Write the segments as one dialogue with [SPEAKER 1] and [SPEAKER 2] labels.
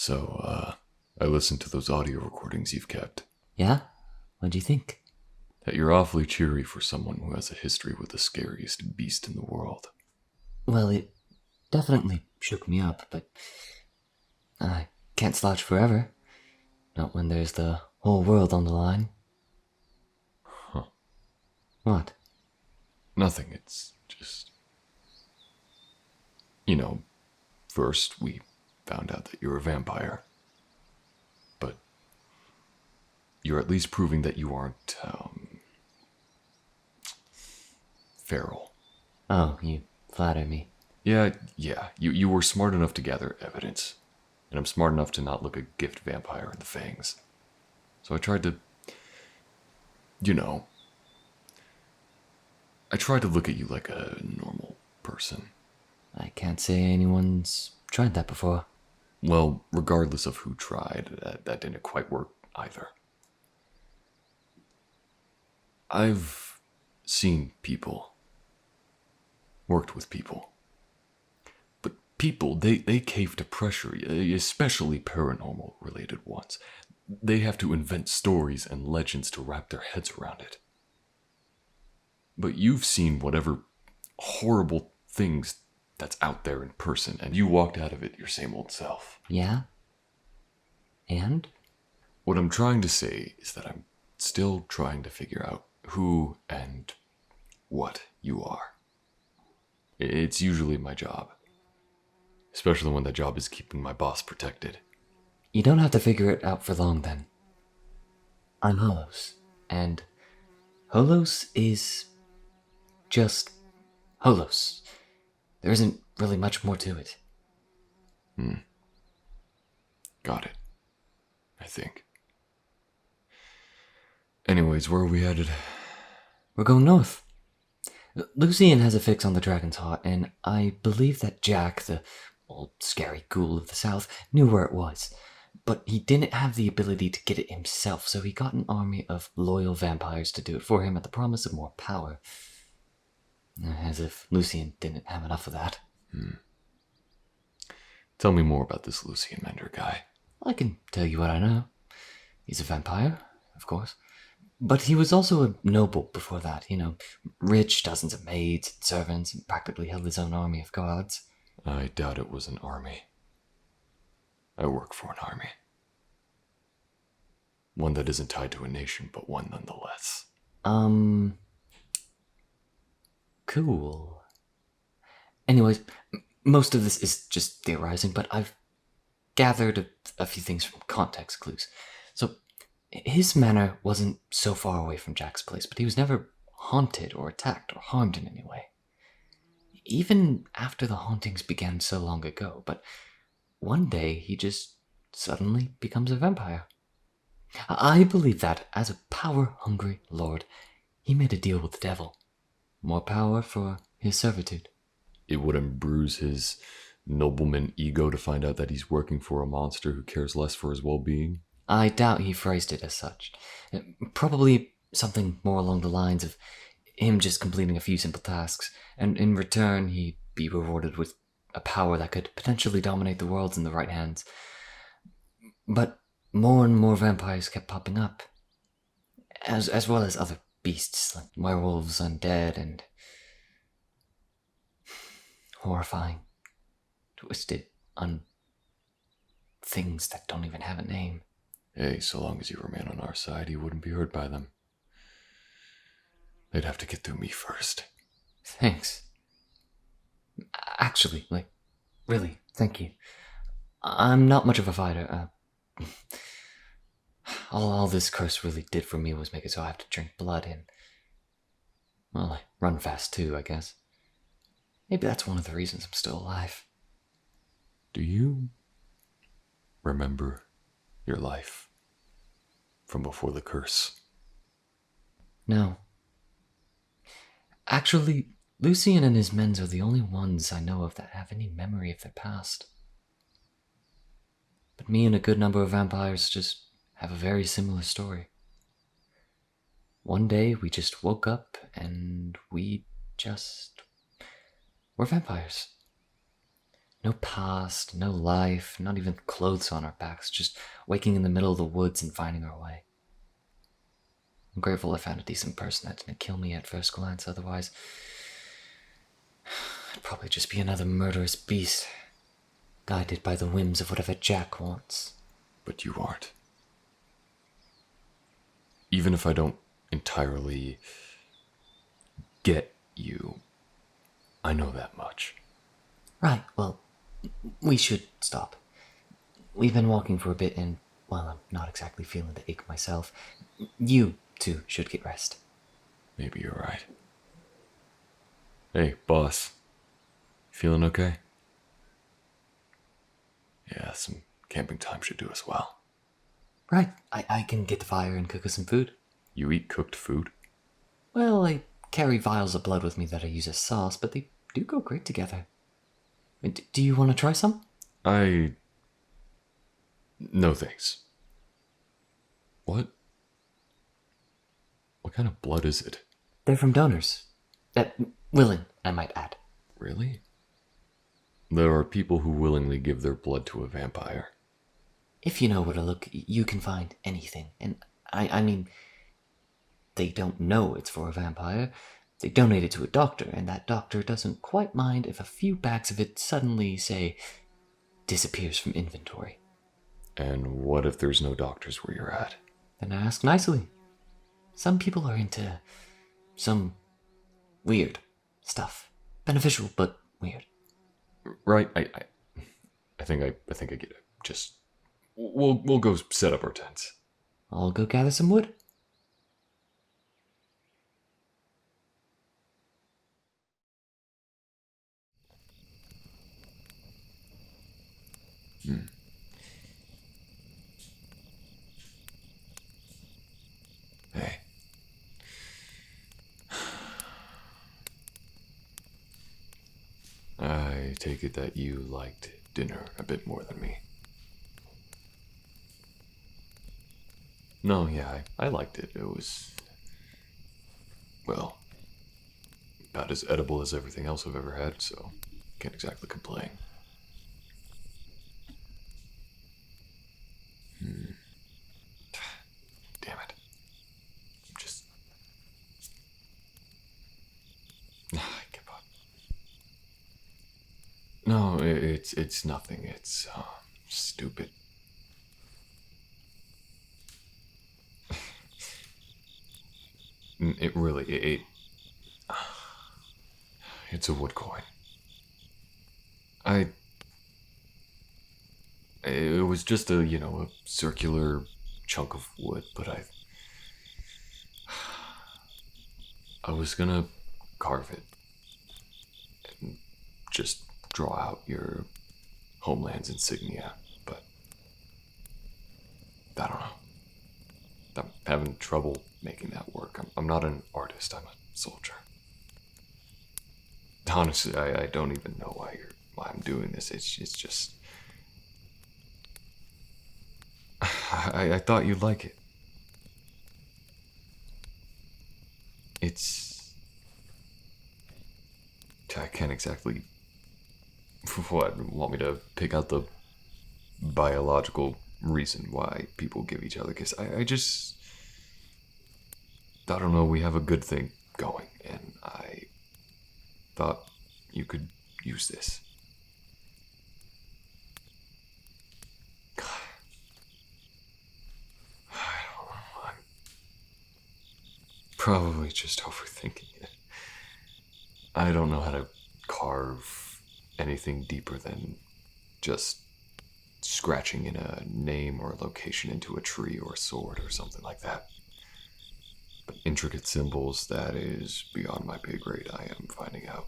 [SPEAKER 1] I listened to those audio recordings you've kept.
[SPEAKER 2] Yeah? What'd you think?
[SPEAKER 1] That you're awfully cheery for someone who has a history with the scariest beast in the world.
[SPEAKER 2] Well, it definitely shook me up, but I can't slouch forever. Not when there's the whole world on the line.
[SPEAKER 1] Huh.
[SPEAKER 2] What?
[SPEAKER 1] Nothing, it's just... first we found out that you're a vampire. But you're at least proving that you aren't, feral.
[SPEAKER 2] Oh, you flatter me.
[SPEAKER 1] Yeah, you were smart enough to gather evidence. And I'm smart enough to not look a gift vampire in the fangs. So I tried to... I tried to look at you like a normal person.
[SPEAKER 2] I can't say anyone's tried that before.
[SPEAKER 1] Well, regardless of who tried, that didn't quite work either. I've seen people. Worked with people. But people, they cave to pressure, especially paranormal-related ones. They have to invent stories and legends to wrap their heads around it. But you've seen whatever horrible things that's out there in person, and you walked out of it your same old self.
[SPEAKER 2] Yeah? And?
[SPEAKER 1] What I'm trying to say is that I'm still trying to figure out who and what you are. It's usually my job. Especially when that job is keeping my boss protected.
[SPEAKER 2] You don't have to figure it out for long then. I'm Holos, and Holos is just Holos. There isn't really much more to it.
[SPEAKER 1] Got it. I think. Anyways, where are we headed?
[SPEAKER 2] We're going north. Lucian has a fix on the Dragon's Heart, and I believe that Jack, the old scary ghoul of the south, knew where it was. But he didn't have the ability to get it himself, so he got an army of loyal vampires to do it for him at the promise of more power. As if Lucian didn't have enough of that.
[SPEAKER 1] Tell me more about this Lucian Mender guy.
[SPEAKER 2] I can tell you what I know. He's a vampire, of course. But he was also a noble before that, rich, dozens of maids and servants, and practically held his own army of guards.
[SPEAKER 1] I doubt it was an army. I work for an army. One that isn't tied to a nation, but one nonetheless.
[SPEAKER 2] Cool. Anyways, most of this is just theorizing, but I've gathered a few things from context clues. So, his manor wasn't so far away from Jack's place, but he was never haunted or attacked or harmed in any way. Even after the hauntings began so long ago, but one day he just suddenly becomes a vampire. I believe that, as a power-hungry lord, he made a deal with the devil. More power for his servitude.
[SPEAKER 1] It wouldn't bruise his nobleman ego to find out that he's working for a monster who cares less for his well-being?
[SPEAKER 2] I doubt he phrased it as such. Probably something more along the lines of him just completing a few simple tasks, and in return he'd be rewarded with a power that could potentially dominate the world in the right hands. But more and more vampires kept popping up, as well as other beasts like werewolves, undead, and horrifying, twisted, things that don't even have a name.
[SPEAKER 1] Hey, so long as you remain on our side, you wouldn't be hurt by them. They'd have to get through me first.
[SPEAKER 2] Thanks. Actually, really, thank you. I'm not much of a fighter. All this curse really did for me was make it so I have to drink blood and, well, I run fast too, I guess. Maybe that's one of the reasons I'm still alive.
[SPEAKER 1] Do you remember your life from before the curse?
[SPEAKER 2] No. Actually, Lucian and his men are the only ones I know of that have any memory of their past. But me and a good number of vampires just have a very similar story. One day we just woke up and we're vampires. No past, no life, not even clothes on our backs, just waking in the middle of the woods and finding our way. I'm grateful I found a decent person that didn't kill me at first glance, otherwise I'd probably just be another murderous beast, guided by the whims of whatever Jack wants.
[SPEAKER 1] But you aren't. Even if I don't entirely get you, I know that much.
[SPEAKER 2] Right, well, we should stop. We've been walking for a bit and, well, I'm not exactly feeling the ache myself. You, too, should get rest.
[SPEAKER 1] Maybe you're right. Hey, boss. Feeling okay? Yeah, some camping time should do us well.
[SPEAKER 2] Right, I can get the fire and cook us some food.
[SPEAKER 1] You eat cooked food?
[SPEAKER 2] Well, I carry vials of blood with me that I use as sauce, but they do go great together. Do you want to try some?
[SPEAKER 1] No thanks. What? What kind of blood is it?
[SPEAKER 2] They're from donors. Willing, I might add.
[SPEAKER 1] Really? There are people who willingly give their blood to a vampire.
[SPEAKER 2] If you know where to look, you can find anything. And I mean, they don't know it's for a vampire. They donate it to a doctor, and that doctor doesn't quite mind if a few bags of it suddenly, say, disappears from inventory.
[SPEAKER 1] And what if there's no doctors where you're at?
[SPEAKER 2] Then I ask nicely. Some people are into some weird stuff. Beneficial, but weird.
[SPEAKER 1] Right, I think I get it. Just we'll go set up our tents.
[SPEAKER 2] I'll go gather some wood.
[SPEAKER 1] Hey. I take it that you liked dinner a bit more than me. No, yeah, I liked it. It was, well, about as edible as everything else I've ever had, so can't exactly complain. Damn it. I'm just... I give up. No, it's nothing. It's stupid. It's a wood coin. It was just a circular chunk of wood, but I was gonna carve it and just draw out your homeland's insignia, but I don't know. I'm having trouble making that work. I'm not an artist, I'm a soldier. Honestly, I don't even know why I'm doing this. It's just... I thought you'd like it. I can't exactly... What, want me to pick out the biological reason why people give each other kiss? I don't know, we have a good thing going, and I thought you could use this. God. I don't know, I'm probably just overthinking it. I don't know how to carve anything deeper than just scratching in a name or a location into a tree or a sword or something like that. But intricate symbols, that is beyond my pay grade, I am finding out.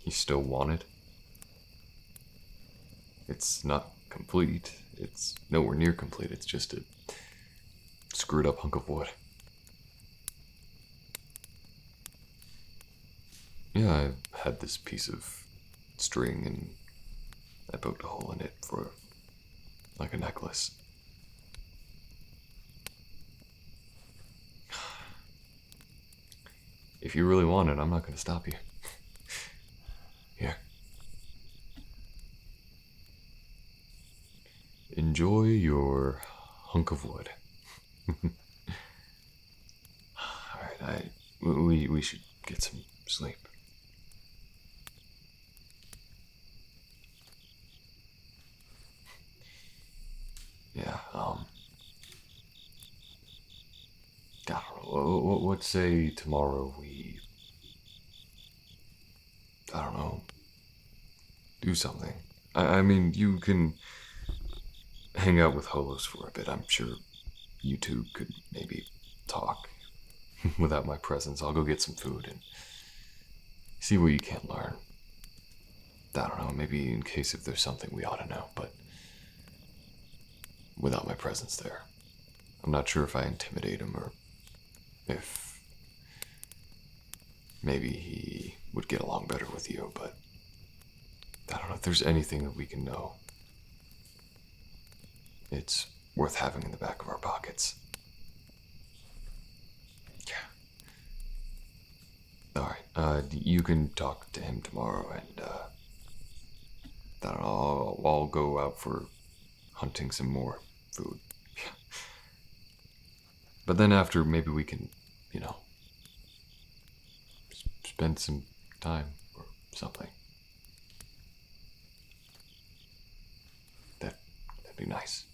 [SPEAKER 1] You still want it? It's not complete. It's nowhere near complete. It's just a screwed up hunk of wood. Yeah, I had this piece of string and I poked a hole in it for like a necklace. If you really want it, I'm not going to stop you. enjoy your hunk of wood. Alright, we should get some sleep. Yeah, I don't know, what say tomorrow we, I don't know, do something. I mean, you can hang out with Holos for a bit. I'm sure you two could maybe talk without my presence. I'll go get some food and see what you can learn. I don't know, maybe in case if there's something we ought to know, but without my presence there. I'm not sure if I intimidate him or if maybe he would get along better with you, but I don't know if there's anything that we can know. It's worth having in the back of our pockets. Yeah. Alright, you can talk to him tomorrow, and I don't know, I'll go out for hunting some more food. But then after, maybe we can, you know, spend some time or something. That'd be nice.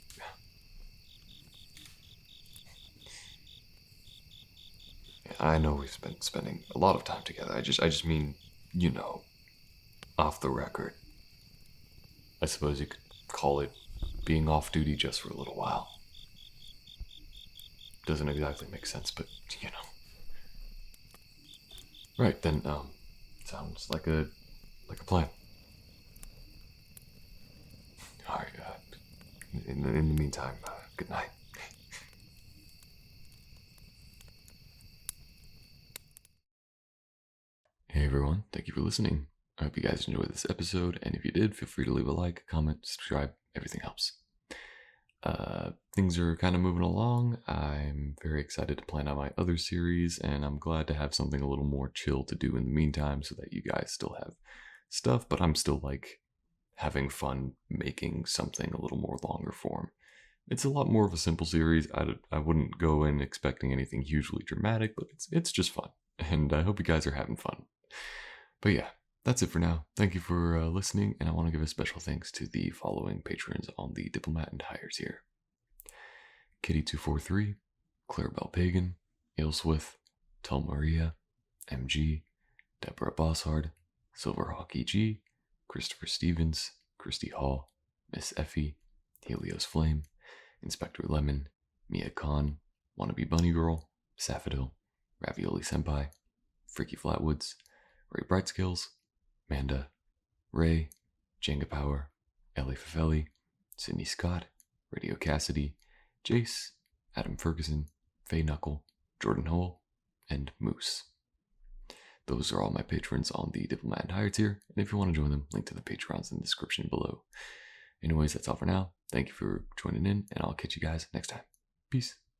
[SPEAKER 1] I know we've been spending a lot of time together. I just mean, you know, off the record. I suppose you could call it being off duty just for a little while. Doesn't exactly make sense, but you know. Right, then, sounds like a plan. Alright, in the meantime, good night. Hey everyone, thank you for listening. I hope you guys enjoyed this episode, and if you did, feel free to leave a like, comment, subscribe, everything helps. Things are kind of moving along. I'm very excited to plan out my other series, and I'm glad to have something a little more chill to do in the meantime so that you guys still have stuff, but I'm still like having fun making something a little more longer form. It's a lot more of a simple series. I wouldn't go in expecting anything hugely dramatic, but it's just fun, and I hope you guys are having fun. But yeah, that's it for now. Thank you for listening, and I want to give a special thanks to the following patrons on the Diplomat and Hire tier: Kitty243, Clarabelle Pagan, Ailswith, Tel Maria, MG, Deborah Bosshard, Silverhawk EG, Christopher Stevens, Christy Hall, Miss Effie, Helios Flame, Inspector Lemon, Mia Khan, Wannabe Bunny Girl, Saffodil, Ravioli Senpai, Freaky Flatwoods, Ray Brightskills, Manda, Ray, Jenga Power, Ellie Fafelli, Sydney Scott, Radio Cassidy, Jace, Adam Ferguson, Faye Knuckle, Jordan Hole, and Moose. Those are all my patrons on the Diplomat and Hire tier, and if you want to join them, link to the Patrons in the description below. Anyways, that's all for now. Thank you for joining in, and I'll catch you guys next time. Peace.